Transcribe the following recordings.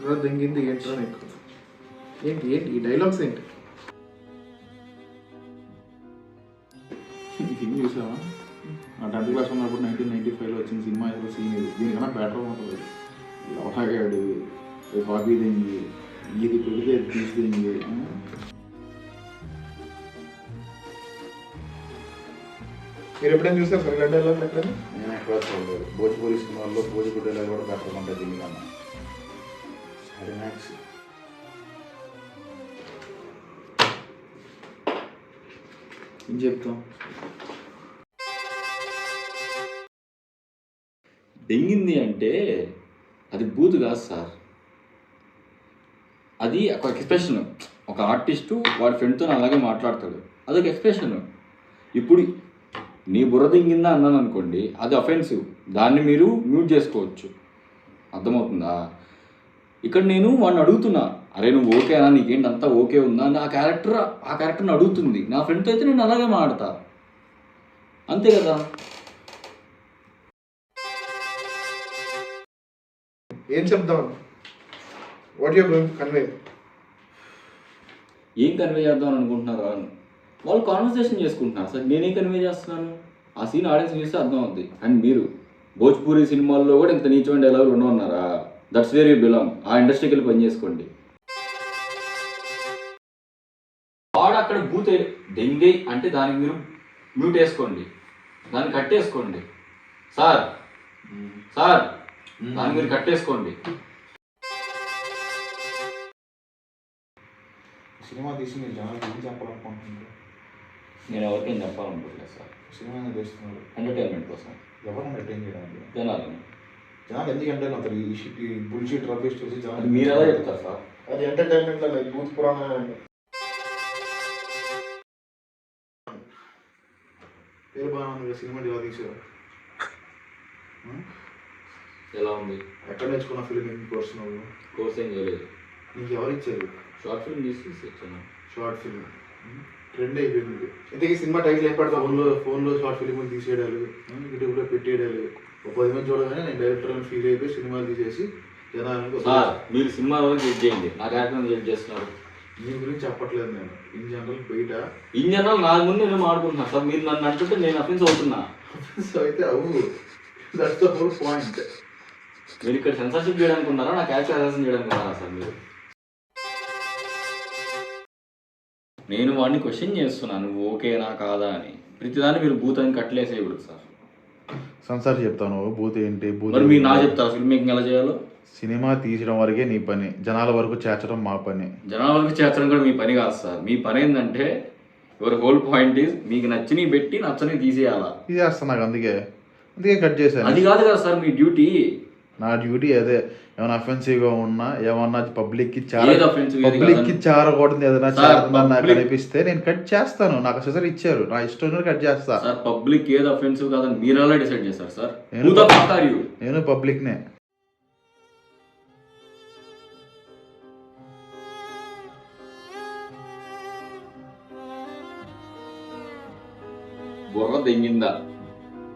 బుర్ర దెంగింది ఏంట్రా నీకు? ఏంటి ఏంటి ఈ డైలాగ్స్ ఏంటి? సినిమా చూసావా? నా 10th క్లాస్ ఉన్నప్పుడు 1995లో వచ్చిన సినిమా ఏదో సీన్ ఇది. దీనికన్నా బెటర్ ఉంటుంది. లవహాగాడు హాబీ దెంగి ఇది పెడితే తీసి దెంగి. మీరు ఎప్పుడైనా చూసారు సార్ ఇలా డైలాగ్ ఎక్కడైనా? నేను ఎక్కడ చూడలేదు. భోజ్పూరి సినిమాల్లో భోజ్పూరి డైలాగ్ కూడా బెటర్గా ఉంటుంది దీనికన్నా. మ్యాక్స్ ఏం చెప్తాం? దెంగింది అంటే అది బూతు కాదు సార్, అది ఒక ఎక్స్ప్రెషన్. ఒక ఆర్టిస్టు వాడి ఫ్రెండ్తో అలాగే మాట్లాడతాడు, అదొక ఎక్స్ప్రెషన్. ఇప్పుడు నీ బుర్ర దింగిందా అన్నాను అనుకోండి, అది అఫెన్సివ్, దాన్ని మీరు మ్యూట్ చేసుకోవచ్చు. అర్థమవుతుందా? ఇక్కడ నేను వాడిని అడుగుతున్నా, అరే నువ్వు ఓకేనా, నీకేంటి అంతా ఓకే ఉందా అని ఆ క్యారెక్టర్ని అడుగుతుంది. నా ఫ్రెండ్తో అయితే నేను అలాగే మాడతా, అంతే కదా. ఏం చెప్దాం? What you going to convey? ఏం కన్వే చేద్దాం అనుకుంటున్నారు? వాళ్ళు కాన్వర్సేషన్ చేసుకుంటున్నారు సార్, నేనేం కన్వే చేస్తున్నాను? ఆ సీన్ ఆడియన్స్ చూస్తే అర్థం అవుద్ది. అండ్ మీరు భోజ్పూరి సినిమాల్లో కూడా ఇంత నీచమైన డైలాగులు ఉండవన్నారా? That's where you belong. ఆ ఇండస్ట్రీకి వెళ్ళి పని చేసుకోండి. వాడు అక్కడ బూత్ దెంగే అంటే దానికి మీరు మ్యూట్ వేసుకోండి, దాన్ని కట్టేసుకోండి సార్. దాన్ని మీరు కట్టేసుకోండి. సినిమా తీసి మీరు జనాలకు ఏం చెప్పాలనుకుంటున్నారు? నేను ఎవరికేం చెప్పాలనుకోవట్లేదు సార్. సినిమా ఎందుకు చేస్తున్నారు? ఎంటర్టైన్మెంట్ కోసం. ఎవరు ఎంటర్టైన్ చేయడానికి? జనాలు ఎందుకు ఎంటర్టైన్ అవుతారు? ఈ బుల్షిట్ రబ్బిష్ చూసి అది జనాలు మీరు ఎలా చెప్తారు సార్? అది ఎంటర్టైన్మెంట్ లో భూత్ పురాణం పేరు బాగా సినిమా ఎలా తీసారు? ఎలా ఉంది? ఎక్కడ నేర్చుకున్న ఫిల్మ్ మేకింగ్ కోర్స్ నువ్వు? కోర్స్ ఏం చేయలేదు. నీకు ఎవరు ఇచ్చారు? షార్ట్ ఫిల్మ్ తీసి ఇచ్చాను. షార్ట్ ఫిల్మ్ ట్రెండ్ అయిపోయింది. ఇంతకీ సినిమా టైటిల్ ఏం పడతాం? ఫోన్లో షార్ట్ ఫిల్మ్ తీసేయడాలు, యూట్యూబ్లో పెట్టేయడాలు. ఒక 10 మంది చూడగానే నేను డైరెక్టర్ అని ఫీల్ అయిపోయి సినిమాలు తీసేసి జనాలకు. సార్ మీరు సినిమా వరకు ఎడ్ చేయండి, నా క్యారెక్టర్ ఎడ్ చేస్తున్నారు. నీ గురించి చెప్పట్లేదు నేను. ఇన్ జనరల్ బయట ఇన్ జనరల్ నా ముందు నేను మాట్లాడుకుంటున్నా సార్. మీరు నన్ను అంటుంటే నేను అఫెన్స్ అవుతున్నా. సో అయితే అవు, దట్స్ ద హోల్ పాయింట్. మీరు ఇక్కడ సెన్సర్షిప్ చేయడానికి ఉన్నారా, నా క్యారెక్టర్ అసెషన్ చేయడానికి ఉన్నారా సార్ మీరు? నేను వాడిని క్వశ్చన్ చేస్తున్నాను, నువ్వు ఓకేనా కాదా అని. ప్రతిదాన్ని మీరు భూతాన్ని కట్టలేసేయకూడదు సార్. సంసార్ చెప్తాను బూత్ ఏంటి, మరి మీరు నా చెప్తారా ఫిల్మ్ మేకింగ్ ఎలా చేయాలో? సినిమా తీసడం వరకే నీ పని, జనాల వరకు చేర్చడం మా పని. జనాల వరకు చేర్చడం కూడా మీ పని కాదు సార్. మీ పని ఏంటంటే యువర్ హోల్ పాయింట్ ఈజ్ మీకు నచ్చినవి పెట్టి నచ్చని తీసేయాలా. తీసేస్తాను, నాకు అందుకే కట్ చేశాను. అది కాదు కదా సార్ మీ డ్యూటీ. నా డ్యూటీ అదే. ఏమైనా అఫెన్సివ్గా ఉన్నా, ఏమన్నా పబ్లిక్కి చారకూడదు ఏదైనా కనిపిస్తే నేను కట్ చేస్తాను. నాకు అసలు ఇచ్చారు, నా ఇష్టం కట్ చేస్తా. సార్ పబ్లిక్ ఏది అఫెన్సివ్ కాదని మీరు ఎలా డిసైడ్ చేస్తారు సార్? నేను పబ్లిక్నే. బుర్ర దెంగిందా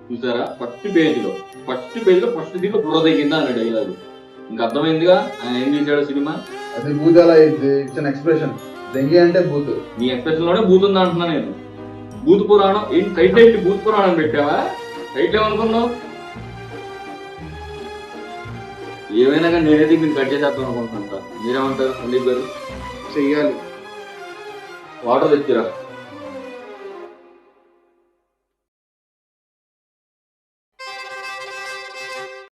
చూసారా? ఫస్ట్ పేజీలో ఫస్ట్ దీంట్లో బుర్ర దెంగిందా అనే డైలాగ్. ఇంకా అర్థమైందిగా ఆయన ఏం చేశాడు సినిమా. అది బూత్ అలా ఇట్స్ ఎక్స్ప్రెషన్. దెంగి అంటే బూత్. నీ ఎక్స్ప్రెషన్ లోనే బూత్ ఉందా అంటున్నా నేను. బూత్ పురాణం ఏంటి? టైటిల్ ఏంటి? బూత్ పురాణం పెట్టావా? టైటిల్ ఏమనుకున్నావు? ఏమైనా కానీ నేనైతే మీరు కట్ చేసేద్దాం అనుకుంటున్నా. మీరేమంటారు సందీప్ గారు? చెయ్యాలి. వాటర్ తెచ్చిరా.